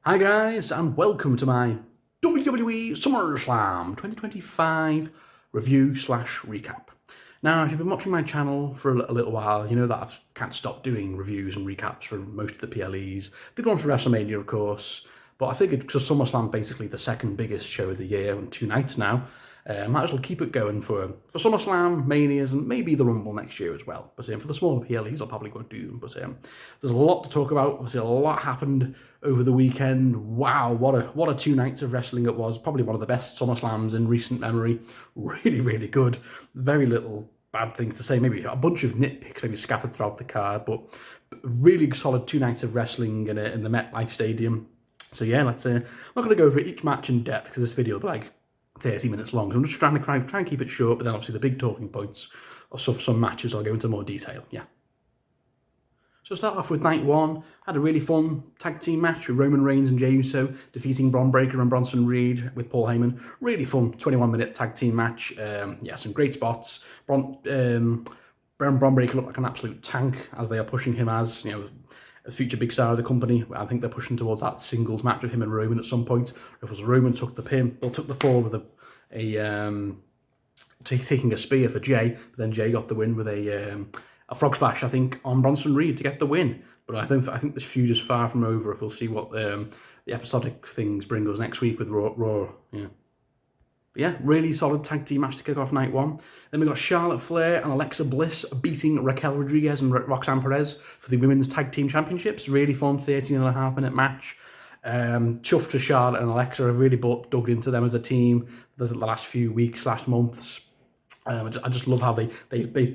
Hi guys, and welcome to my WWE SummerSlam 2025 review/recap. Now, if you've been watching my channel for a little while, you know that I can't stop doing reviews and recaps for most of the PLEs. Did one for WrestleMania, of course, but I figured because SummerSlam basically the second biggest show of the year on 2 nights now, might as well keep it going for SummerSlam, Manias, and maybe the Rumble next year as well. But for the smaller PLEs, I'll probably won't do them. But there's a lot to talk about. Obviously, a lot happened over the weekend. Wow, what a 2 nights of wrestling it was. Probably one of the best SummerSlams in recent memory. Really, really good. Very little bad things to say. Maybe a bunch of nitpicks maybe scattered throughout the card, but really solid 2 nights of wrestling in the MetLife Stadium. So yeah, let's. I'm not going to go over each match in depth because this video will be like 30 minutes long. So I'm just trying to keep it short, but then obviously the big talking points of some matches I'll go into more detail. Yeah. So start off with night one. Had a really fun tag team match with Roman Reigns and Jey Uso defeating Braun Breaker and Bronson Reed with Paul Heyman. Really fun 21-minute tag team match. Yeah, some great spots. Braun Breaker looked like an absolute tank as they are pushing him as, a future big star of the company. I think they're pushing towards that singles match with him and Roman at some point. If it was Roman took the pin, they took the fall with taking a spear for Jey, but then Jey got the win with a frog splash, I think, on Bronson Reed to get the win. But I think this feud is far from over. We'll see what the episodic things bring us next week with Raw. Yeah. But yeah, really solid tag team match to kick off night one. Then we got Charlotte Flair and Alexa Bliss beating Raquel Rodriguez and Roxanne Perez for the Women's Tag Team Championships. Really fun 13.5-minute match. Chuffed for Charlotte and Alexa. I've really dug into them as a team. There's the last few weeks/months. I just love how they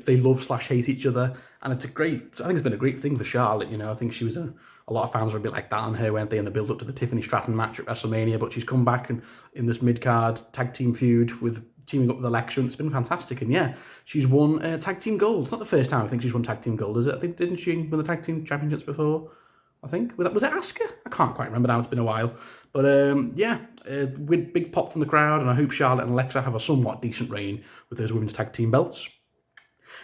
love/hate each other, and it's I think it's been a great thing for Charlotte. I think she was a lot of fans were a bit like that on her, weren't they, in the build up to the Tiffany Stratton match at WrestleMania, but she's come back and in this mid-card tag team feud with teaming up with Alexa, and it's been fantastic. And yeah, she's won tag team gold. It's not the first time I think she's won tag team gold, is it? I think, didn't she win the tag team championships before? I think. Was it Asuka? I can't quite remember now, it's been a while. But yeah, with big pop from the crowd, and I hope Charlotte and Alexa have a somewhat decent reign with those women's tag team belts.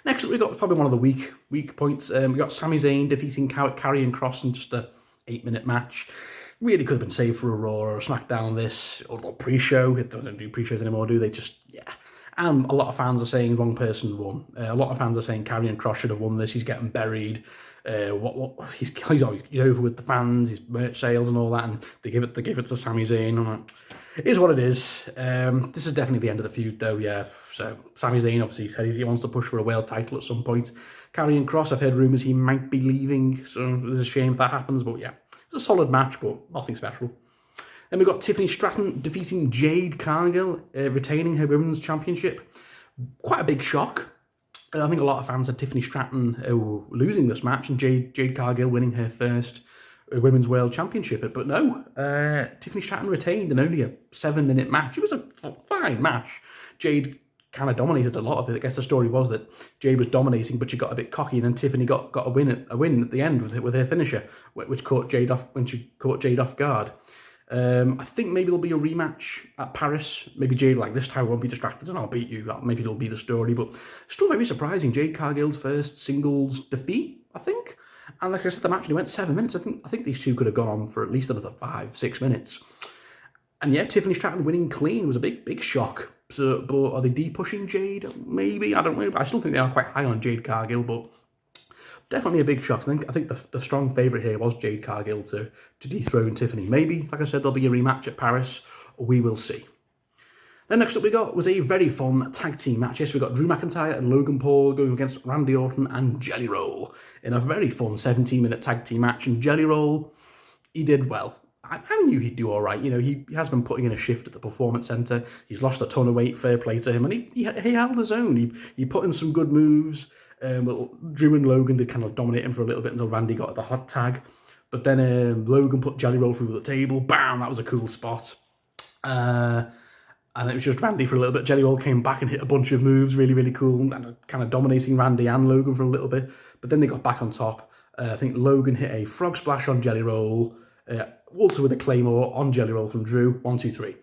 Next up, we got probably one of the weak points. We got Sami Zayn defeating Karrion Kross in just a 8-minute match. Really could have been saved for a Raw or a SmackDown this, or a pre-show. They don't do pre-shows anymore, do they? Just, yeah. And a lot of fans are saying wrong person won. A lot of fans are saying Karrion Kross should have won this. He's getting buried. He's over with the fans, his merch sales and all that, and they give it to Sami Zayn. I'm like, it is what it is. This is definitely the end of the feud, though. Yeah. So Sami Zayn obviously said he wants to push for a world title at some point. Karrion Kross, I've heard rumours he might be leaving, so it's a shame if that happens. But yeah, it's a solid match, but nothing special. Then we've got Tiffany Stratton defeating Jade Cargill, retaining her women's championship. Quite a big shock. I think a lot of fans had Tiffany Stratton losing this match and Jade Cargill winning her first Women's World Championship. But no, Tiffany Stratton retained in only a 7-minute match. It was a fine match. Jade kind of dominated a lot of it. I guess the story was that Jade was dominating, but she got a bit cocky, and then Tiffany got a win at the end with her finisher, which caught Jade off guard. I think maybe there'll be a rematch at Paris. Maybe Jade, like, this time I won't be distracted and I'll beat you. Maybe it'll be the story, but still very surprising. Jade Cargill's first singles defeat, I think. And like I said, the match only went 7 minutes. I think these two could have gone on for at least another 5-6 minutes. And yeah, Tiffany Stratton winning clean was a big shock. So, but are they de-pushing Jade? Maybe, I don't know. I still think they are quite high on Jade Cargill, but definitely a big shock. I think the strong favourite here was Jade Cargill to dethrone Tiffany. Maybe, like I said, there'll be a rematch at Paris. We will see. Then next up we got was a very fun tag team match. Yes, we got Drew McIntyre and Logan Paul going against Randy Orton and Jelly Roll in a very fun 17-minute tag team match. And Jelly Roll, he did well. I knew he'd do all right. He has been putting in a shift at the Performance Centre. He's lost a ton of weight, fair play to him. And he held his own. He put in some good moves. Drew and Logan did kind of dominate him for a little bit until Randy got the hot tag. But then Logan put Jelly Roll through the table. Bam! That was a cool spot. And it was just Randy for a little bit. Jelly Roll came back and hit a bunch of moves. Really, really cool. And kind of dominating Randy and Logan for a little bit. But then they got back on top. I think Logan hit a frog splash on Jelly Roll. Also with a Claymore on Jelly Roll from Drew. 1, 2, 3.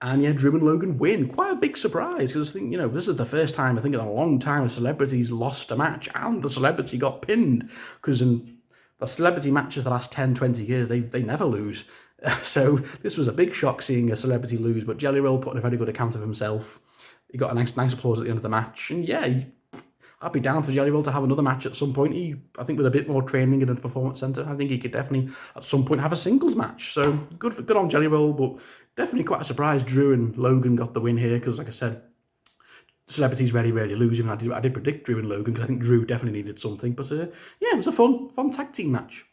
And yeah, Drew and Logan win. Quite a big surprise, because I think, this is the first time, I think in a long time, a celebrity's lost a match and the celebrity got pinned. Because in the celebrity matches the last 10, 20 years, they never lose. So this was a big shock seeing a celebrity lose, but Jelly Roll put in a very good account of himself. He got a nice applause at the end of the match, and yeah, I'd be down for Jelly Roll to have another match at some point. I think with a bit more training in the Performance Centre, I think he could definitely at some point have a singles match. So good on Jelly Roll, but definitely quite a surprise Drew and Logan got the win here, because like I said, celebrities very rarely lose. Even I did predict Drew and Logan, because I think Drew definitely needed something. But yeah, it was a fun tag team match.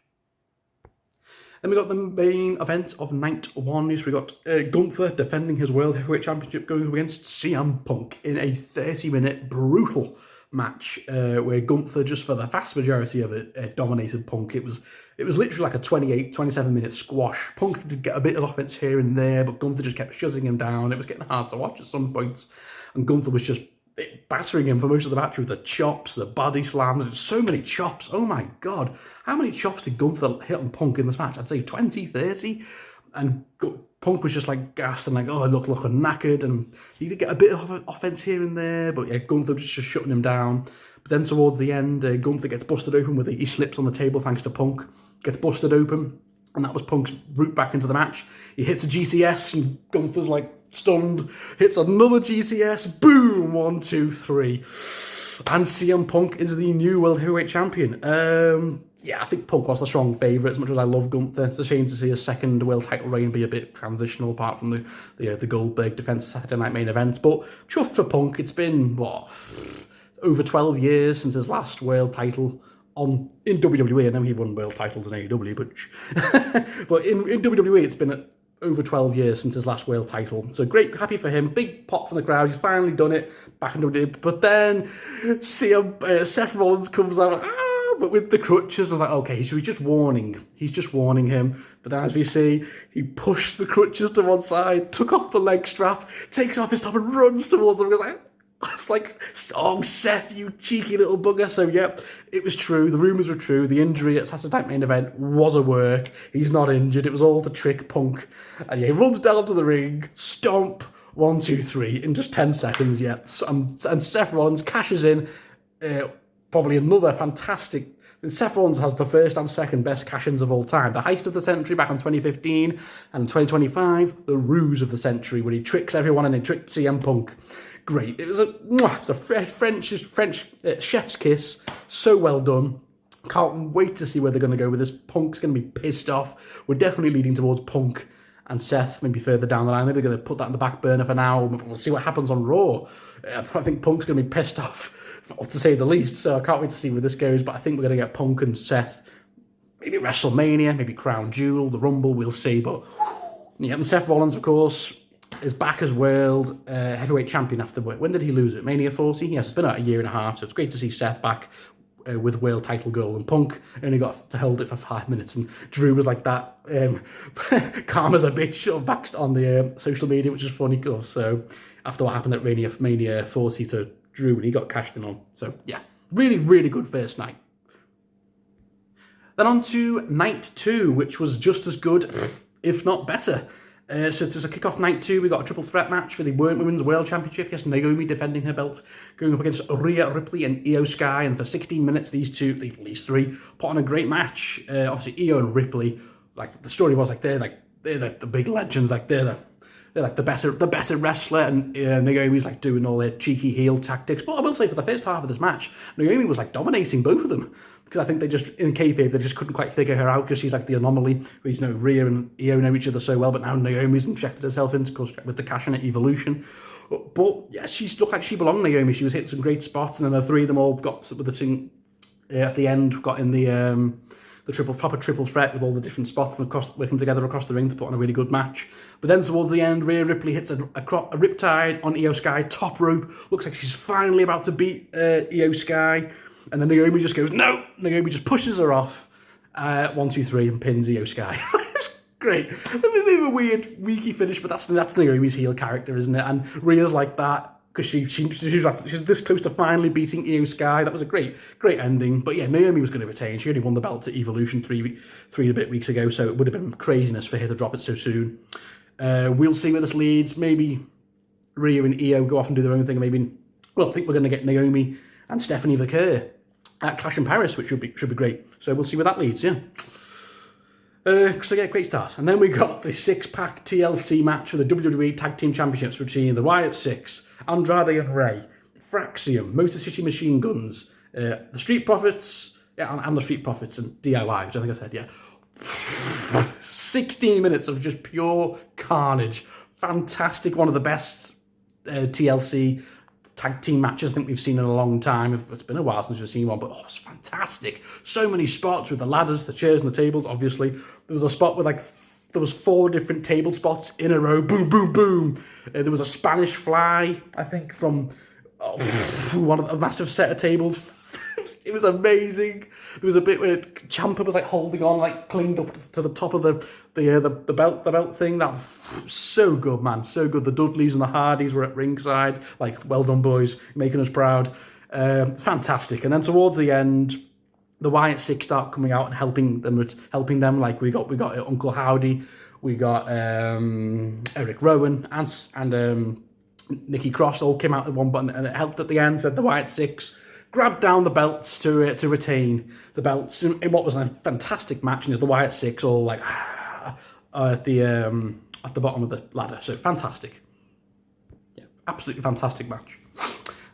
Then we got the main event of night one. We got Gunther defending his World Heavyweight Championship, going up against CM Punk in a 30-minute brutal match where Gunther, just for the vast majority of it, dominated Punk. It was literally like a 27-minute squash. Punk did get a bit of offense here and there, but Gunther just kept shutting him down. It was getting hard to watch at some points, and Gunther was just battering him for most of the match with the chops, the body slams. So many chops. Oh my God. How many chops did Gunther hit on Punk in this match? I'd say 20, 30. And Punk was just like gassed and like, oh, I look knackered. And he did get a bit of offense here and there, but yeah, Gunther was just shutting him down. But then towards the end, Gunther gets busted open he slips on the table thanks to Punk. Gets busted open, and that was Punk's route back into the match. He hits a GCS, and Gunther's like stunned, hits another GCS, boom, 1, 2, 3. And CM Punk is the new World Heavyweight Champion. Yeah, I think Punk was the strong favourite, as much as I love Gunther. It's a shame to see his second world title reign be a bit transitional, apart from the Goldberg defence Saturday Night Main Event. But chuffed for Punk. It's been, over 12 years since his last world title in WWE. I know he won world titles in AEW, but in WWE it's been over 12 years since his last world title. So great, happy for him. Big pop from the crowd. He's finally done it back in WWE. But then Seth Rollins comes out, but with the crutches. I was like, okay, so he's just warning. He's just warning him. But then as we see, he pushed the crutches to one side, took off the leg strap, takes off his top and runs towards them. I was like, oh, Seth, you cheeky little bugger. So, yeah, it was true. The rumours were true. The injury at Saturday Night Main Event was a work. He's not injured. It was all to trick Punk. And yeah, he runs down to the ring, stomp, 1, 2, 3 in just 10 seconds, yeah. And Seth Rollins cashes in probably another fantastic... Seth Rollins has the first and second best cash-ins of all time. The heist of the century back in 2015, and in 2025, the ruse of the century, where he tricks everyone and he tricked CM Punk. Great. It was a French chef's kiss. So well done. Can't wait to see where they're going to go with this. Punk's going to be pissed off. We're definitely leading towards Punk and Seth maybe further down the line. Maybe they're going to put that in the back burner for now. We'll see what happens on Raw. I think Punk's going to be pissed off, to say the least. So I can't wait to see where this goes. But I think we're going to get Punk and Seth. Maybe WrestleMania, maybe Crown Jewel, the Rumble. We'll see. But yeah, and Seth Rollins, of course, is back as world heavyweight champion after... When did he lose it? Mania 40? Yes, it's been about a year and a half, so it's great to see Seth back with world title gold. And Punk only got to hold it for 5 minutes, and Drew was like that, calm as a bitch, sort of back on the social media, which is funny, because so after what happened at Mania 40 to Drew, and he got cashed in on. So yeah, really, really good first night. Then on to night 2, which was just as good, if not better. So to kick off night 2, we got a triple threat match for the Women's World Championship. Yes, Naomi defending her belt, going up against Rhea Ripley and Io Sky. And for 16 minutes, these three, put on a great match. Obviously, Io and Ripley, like the story was, like they're the big legends. Like they're like the better wrestler, and Naomi's like doing all their cheeky heel tactics. But I will say, for the first half of this match, Naomi was like dominating both of them. Because I think they just, in kayfabe, they just couldn't quite figure her out, because she's like the anomaly. Rhea and Io know each other so well, but now Naomi's injected herself into, because with the cash in at Evolution. But yeah, she looked like she belonged, Naomi. She was hitting some great spots, and then the three of them all got with the thing at the end, got in the proper triple threat with all the different spots and working together across the ring to put on a really good match. But then towards the end, Rhea Ripley hits a riptide on Io Sky, top rope. Looks like she's finally about to beat Io Sky. And then Naomi just goes, no! Naomi just pushes her off. 1, 2, 3, and pins Io Sky. It's great. A bit of a weird, weaky finish, but that's Naomi's heel character, isn't it? And Rhea's like that, because she's this close to finally beating Io Sky. That was a great ending. But yeah, Naomi was going to retain. She only won the belt at Evolution three and a bit weeks ago, so it would have been craziness for her to drop it so soon. We'll see where this leads. Maybe Rhea and Io go off and do their own thing. Maybe, I think we're going to get Naomi and Stephanie Vaquer at Clash in Paris, which should be great. So we'll see where that leads, yeah. So yeah, great start. And then we got the 6-pack TLC match for the WWE Tag Team Championships between the Wyatt Six, Andrade and Ray, Fraxium, Motor City Machine Guns, the Street Profits, and the Street Profits and DIY, which I think I said, yeah. 16 minutes of just pure carnage. Fantastic, one of the best TLC tag team matches I think we've seen in a long time. It's been a while since we've seen one, but it's fantastic. So many spots with the ladders, the chairs and the tables, obviously. There was a spot with there was 4 different table spots in a row. Boom, boom, boom. There was a Spanish fly, I think, from one of a massive set of tables. It was amazing. There was a bit where Ciampa was holding on, clinged up to the top of the belt thing. That was so good, man, so good. The Dudleys and the Hardys were at ringside. Well done, boys, making us proud. Fantastic. And then towards the end, the Wyatt Six start coming out and helping them. We got Uncle Howdy, we got Eric Rowan and Nikki Kross all came out at one button, and it helped at the end. So the Wyatt Six grabbed down the belts to retain the belts in what was a fantastic match. And the Wyatt Six all at the bottom of the ladder. So fantastic, yeah, absolutely fantastic match.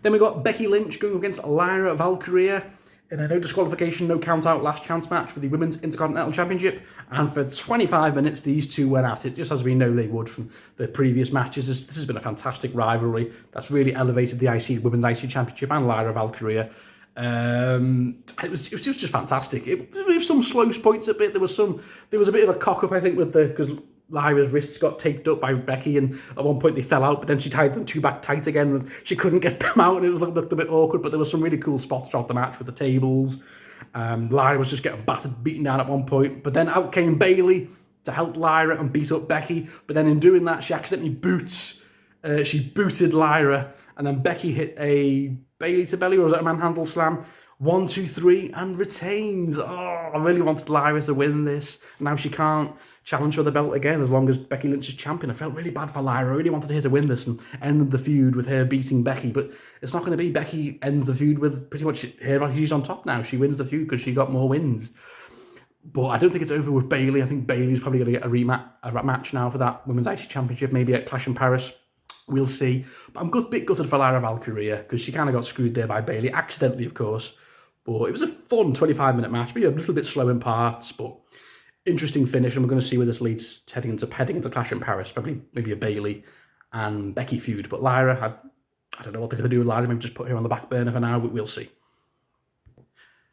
Then we got Becky Lynch going against Lyra Valkyria in a no disqualification, no count out last chance match for the Women's Intercontinental Championship. And for 25 minutes, these two went at it, just as we know they would from the previous matches. This has been a fantastic rivalry that's really elevated the Women's IC Championship and Lyra Valkyria. It was just fantastic. It was some slow points a bit. There was a bit of a cock up, I think, because Lyra's wrists got taped up by Becky, and at one point they fell out, but then she tied them two back tight again, and she couldn't get them out, and it looked a bit awkward. But there were some really cool spots throughout the match with the tables. Lyra was just getting beaten down at one point, but then out came Bayley to help Lyra and beat up Becky. But then in doing that, she accidentally booted Lyra, and then Becky hit a Bayley to belly, or was it a manhandle slam? 1, 2, 3, and retains. Oh, I really wanted Lyra to win this. Now she can't challenge for the belt again as long as Becky Lynch is champion. I felt really bad for Lyra. I really wanted her to win this and end the feud with her beating Becky, but it's not going to be. Becky ends the feud with pretty much her. She's on top now. She wins the feud because she got more wins. But I don't think it's over with Bayley. I think Bayley's probably going to get a rematch now for that Women's IC Championship, maybe at Clash in Paris. We'll see. But I'm a bit gutted for Lyra Valkyria because she kind of got screwed there by Bayley, accidentally, of course. But it was a fun 25-minute match, maybe a little bit slow in parts, but interesting finish. And we're going to see where this leads heading into Clash in Paris. Probably maybe a Bayley and Becky feud. But Lyra, I don't know what they're going to do with Lyra. Maybe just put her on the back burner for now, but we'll see.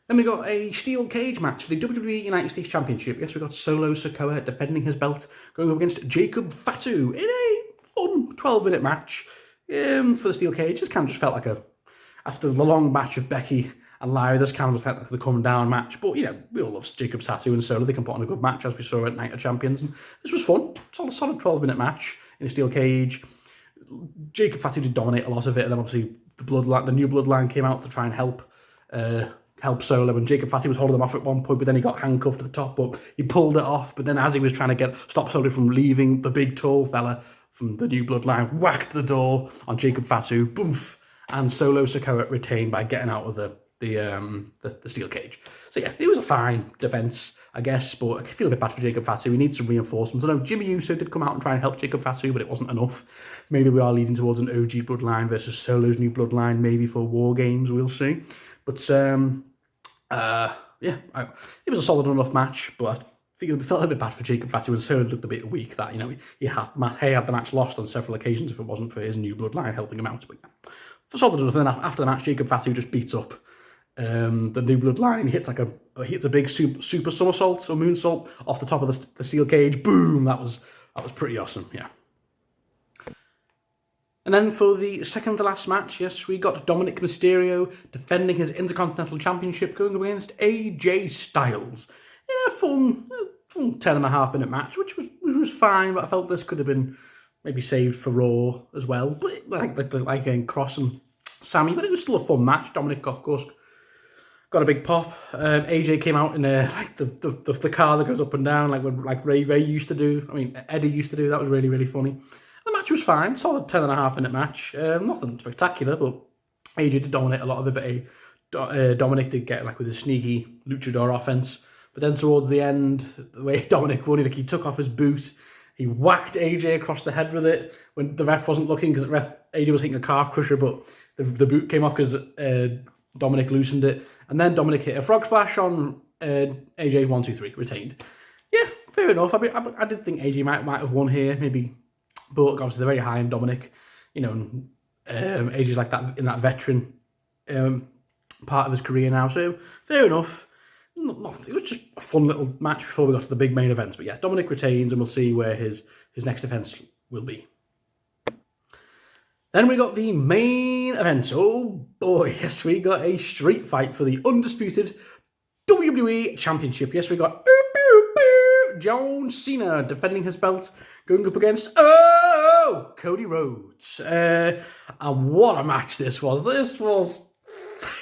Then we got a steel cage match for the WWE United States Championship. Yes, we got Solo Sikoa defending his belt, going up against Jacob Fatu in a fun 12-minute match for the steel cage. It kind of just felt like after the long match of Becky and Lyra, this kind of felt like the come down match. But, we all love Jacob Fatu and Solo. They can put on a good match, as we saw at Night of Champions. And this was fun. Solid 12-minute match in a steel cage. Jacob Fatu did dominate a lot of it, and then obviously the new bloodline came out to try and help Solo, and Jacob Fatu was holding them off at one point, but then he got handcuffed at the top, but he pulled it off. But then as he was trying to stop Solo from leaving, the big tall fella from the new bloodline whacked the door on Jacob Fatu, boomf, and Solo Sikoa retained by getting out of the steel cage. So yeah, it was a fine defense, I guess, but I feel a bit bad for Jacob Fatu. We need some reinforcements. I know Jimmy Uso did come out and try and help Jacob Fatu, but it wasn't enough. Maybe we are leading towards an OG bloodline versus Solo's new bloodline, maybe for War Games, we'll see. But it was a solid enough match, but I felt a bit bad for Jacob Fatu, and Solo looked a bit weak. That he had the match lost on several occasions if it wasn't for his new bloodline helping him out. But yeah, for solid enough. And then after the match, Jacob Fatu just beats up the new bloodline, and he hits a big super somersault or moonsault off the top of the steel cage. Boom! That was pretty awesome. Yeah. And then for the second to last match, yes, we got Dominic Mysterio defending his Intercontinental Championship, going against AJ Styles in a fun 10.5-minute match, which was fine, but I felt this could have been maybe saved for Raw as well. But like Kross and Sami, but it was still a fun match. Dominic, of course, got a big pop. AJ came out in the car that goes up and down, like Ray used to do. I mean, Eddie used to do. That was really, really funny. The match was fine, solid 10.5-minute match. Nothing spectacular, but AJ did dominate a lot of it. But Dominic did get with his sneaky luchador offense, But then towards the end, the way Dominic won it, like he took off his boot, he whacked AJ across the head with it when the ref wasn't looking, because AJ was hitting a calf crusher, but the boot came off because Dominic loosened it. And then Dominic hit a frog splash on AJ, 1, 2, 3, retained. Yeah, fair enough. I did think AJ might have won here, maybe. But obviously they're very high on Dominic. You know, AJ's like that in that veteran part of his career now. So fair enough. It was just a fun little match before we got to the big main events. But yeah, Dominic retains, and we'll see where his next defense will be. Then we got the main event. Oh boy, yes, we got a street fight for the undisputed WWE Championship. Yes, we got John Cena defending his belt, going up against Cody Rhodes. And what a match this was. This was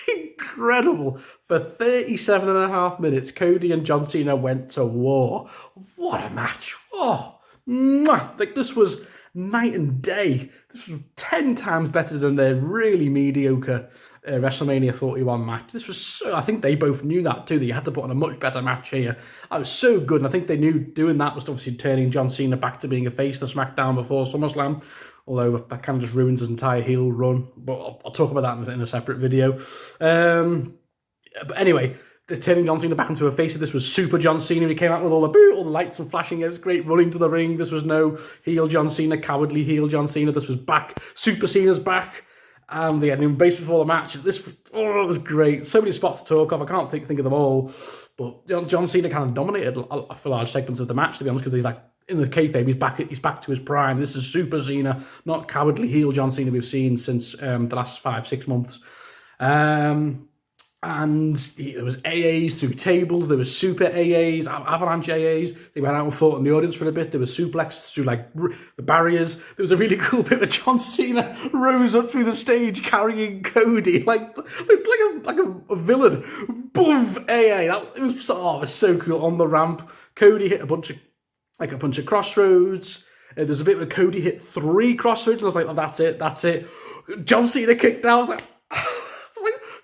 incredible. For 37.5 minutes, Cody and John Cena went to war. What a match. Oh, like this was night and day. This was 10 times better than their really mediocre WrestleMania 41 match. This was so, I think they both knew that too, that you had to put on a much better match here. That was so good, and I think they knew doing that was obviously turning John Cena back to being a face of SmackDown before SummerSlam, although that kind of just ruins his entire heel run, but I'll talk about that in a separate video. But anyway, they're turning John Cena back into a face. This was super John Cena. He came out with all the lights and flashing. It was great running to the ring. This was no heel John Cena, cowardly heel John Cena. This was back. Super Cena's back. And they had an embrace before the match. It was great. So many spots to talk of. I can't think of them all. But John Cena kind of dominated for large segments of the match, to be honest, because he's like, in the kayfabe, he's back to his prime. This is Super Cena, not cowardly heel John Cena we've seen since the last 5-6 months. And there was AAs through tables, there was super AAs, avalanche AAs. They went out and fought in the audience for a bit. There was suplexes through like the barriers. There was a really cool bit where John Cena rose up through the stage carrying Cody like a villain. Boom! AA. It was so cool on the ramp. Cody hit a bunch of crossroads. There's a bit where Cody hit 3 crossroads, and I was like, oh, that's it. John Cena kicked out. I was like,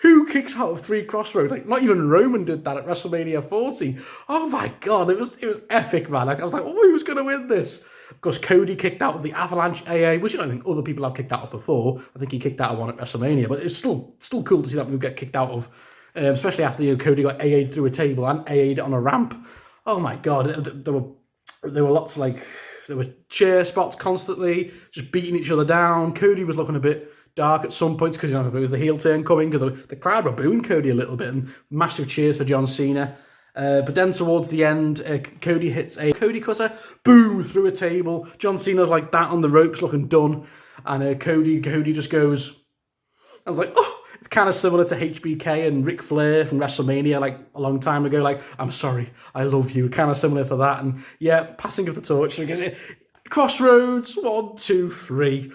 who kicks out of 3 crossroads? Like, not even Roman did that at WrestleMania 40. Oh my God, it was epic, man. Like, I was like, who's going to win this? Of course, Cody kicked out of the Avalanche AA, which I don't think other people have kicked out of before. I think he kicked out of one at WrestleMania, but it's still cool to see that move get kicked out of, especially after Cody got AA'd through a table and AA'd on a ramp. Oh my God, there were lots of there were chair spots constantly, just beating each other down. Cody was looking a bit dark at some points because it was the heel turn coming, because the crowd were booing Cody a little bit, and massive cheers for John Cena. But then towards the end, Cody hits a Cody cutter, boom, through a table. John Cena's like that on the ropes looking done, and Cody just goes, I was like, oh, it's kind of similar to HBK and Ric Flair from WrestleMania like a long time ago, like, I'm sorry, I love you, kind of similar to that. And yeah, passing of the torch, crossroads, 1, 2, 3.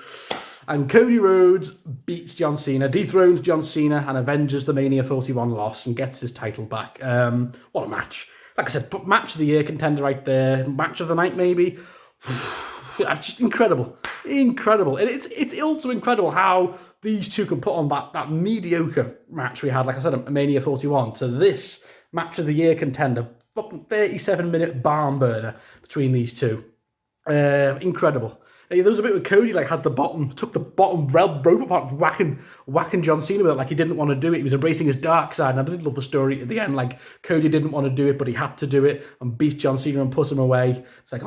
And Cody Rhodes beats John Cena, dethrones John Cena, and avenges the Mania 41 loss and gets his title back. What a match. Like I said, match of the year contender right there. Match of the night, maybe. Just incredible. Incredible. And it's also incredible how these two can put on that mediocre match we had, like I said, at Mania 41, to this match of the year contender. Fucking 37-minute barn burner between these two. Incredible. There was a bit where Cody took the bottom rope apart, whacking John Cena with it, like he didn't want to do it. He was embracing his dark side, and I did love the story at the end. Like, Cody didn't want to do it, but he had to do it and beat John Cena and put him away. It's like,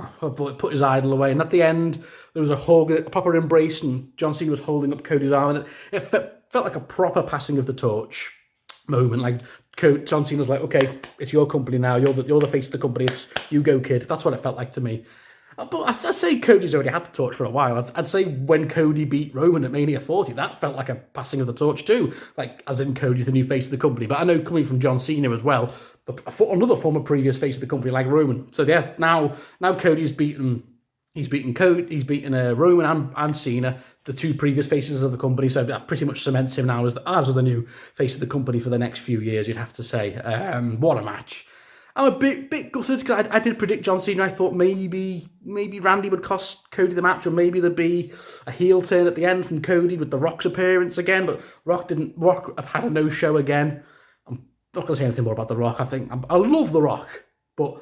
put his idol away. And at the end, there was a hug, a proper embrace, and John Cena was holding up Cody's arm, and it felt like a proper passing of the torch moment. Like, John Cena's like, okay, it's your company now. You're the face of the company. It's you go, kid. That's what it felt like to me. But I'd say Cody's already had the torch for a while. I'd say when Cody beat Roman at Mania 40, that felt like a passing of the torch too. Like, as in Cody's the new face of the company. But I know coming from John Cena as well, another former previous face of the company like Roman. So yeah, now Cody's beaten Roman and Cena, the two previous faces of the company. So that pretty much cements him now as the new face of the company for the next few years, you'd have to say. What a match. I'm a bit gutted because I did predict John Cena. I thought maybe Randy would cost Cody the match, or maybe there'd be a heel turn at the end from Cody with The Rock's appearance again. But Rock had a no-show again. I'm not going to say anything more about The Rock. I love The Rock, but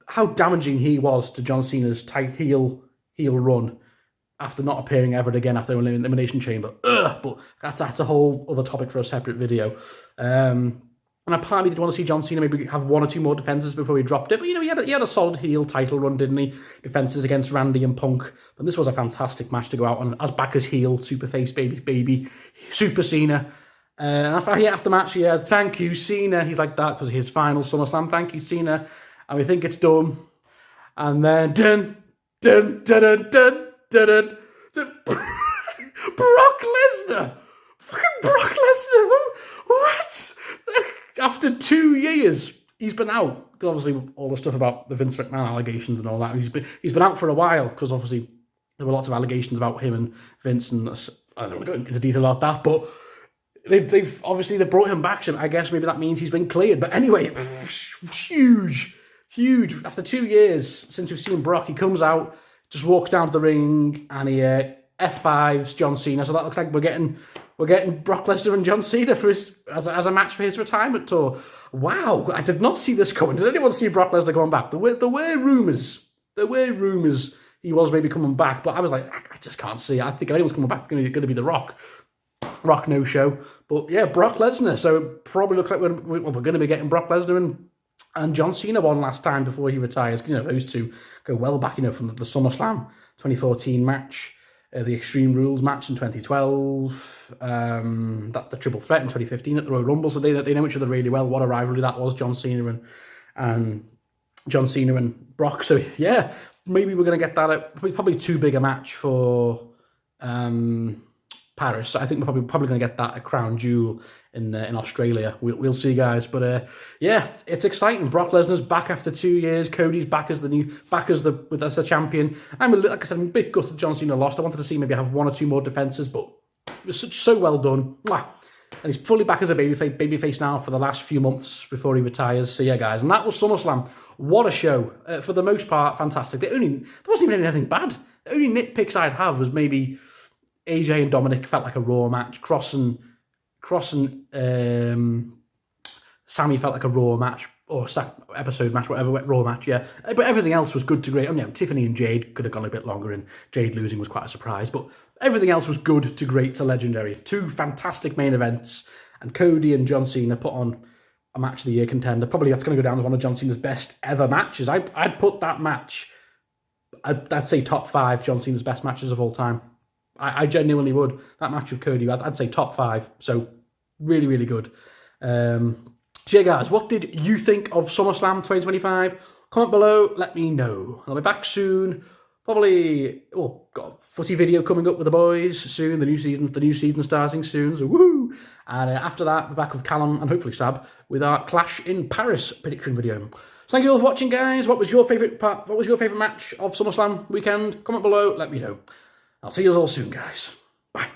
how damaging he was to John Cena's tight heel run after not appearing ever again after Elimination Chamber. But that's a whole other topic for a separate video. And I partly did want to see John Cena maybe have 1 or 2 more defenses before he dropped it. But, he had a solid heel title run, didn't he? Defenses against Randy and Punk. But this was a fantastic match to go out on as back as heel, super face, baby, Super Cena. And after the match, thank you, Cena. He's like that because of his final SummerSlam. Thank you, Cena. And we think it's done. And then, dun. Brock Lesnar. Fucking Brock Lesnar. What? After 2 years, he's been out. Because obviously, all the stuff about the Vince McMahon allegations and all that. He's been out for a while because obviously there were lots of allegations about him and Vince, and I don't want to go into detail about that, but they've brought him back. So I guess maybe that means he's been cleared. But anyway, huge. After 2 years since we've seen Brock, he comes out, just walks down to the ring, and he F5s John Cena. So that looks like we're getting Brock Lesnar and John Cena for as a match for his retirement tour. Wow, I did not see this coming. Did anyone see Brock Lesnar coming back? There were rumours he was maybe coming back, but I was like, I just can't see it. I think if anyone's coming back, it's going to be The Rock. Rock no show. But yeah, Brock Lesnar. So it probably looks like we're going to be getting Brock Lesnar and John Cena one last time before he retires. Those two go well back, from the SummerSlam 2014 match. The Extreme Rules match in 2012, the Triple Threat in 2015 at the Royal Rumble. So they know each other really well. What a rivalry that was, John Cena and Brock. So yeah, maybe we're going to get that at probably too big a match for Paris. So I think we're probably going to get that at Crown Jewel in Australia. We'll see, guys. But yeah, it's exciting. Brock Lesnar's back after 2 years. Cody's back as the champion. Like I said, I'm a bit gutted John Cena lost. I wanted to see maybe have 1 or 2 more defenses, but it was so well done. Mwah. And he's fully back as a babyface now for the last few months before he retires. So yeah, guys, and that was SummerSlam. What a show! For the most part, fantastic. There wasn't even anything bad. The only nitpicks I'd have was maybe AJ and Dominic felt like a Raw match. Kross and Sami felt like a Raw match or episode match, whatever, Raw match, yeah. But everything else was good to great. Tiffany and Jade could have gone a bit longer, and Jade losing was quite a surprise. But everything else was good to great to legendary. 2 fantastic main events, and Cody and John Cena put on a match of the year contender. Probably that's going to go down as one of John Cena's best ever matches. I'd put that match, I'd say top 5 John Cena's best matches of all time. I genuinely would. That match with Cody, I'd say top 5. So really, really good. So yeah, guys, what did you think of SummerSlam 2025? Comment below, let me know. I'll be back soon. Probably, got a footy video coming up with the boys soon. The new season starting soon. So woohoo! And after that, we're back with Callum and hopefully Sab with our Clash in Paris prediction video. So thank you all for watching, guys. What was your favourite part? What was your favourite match of SummerSlam weekend? Comment below, let me know. I'll see you all soon, guys. Bye.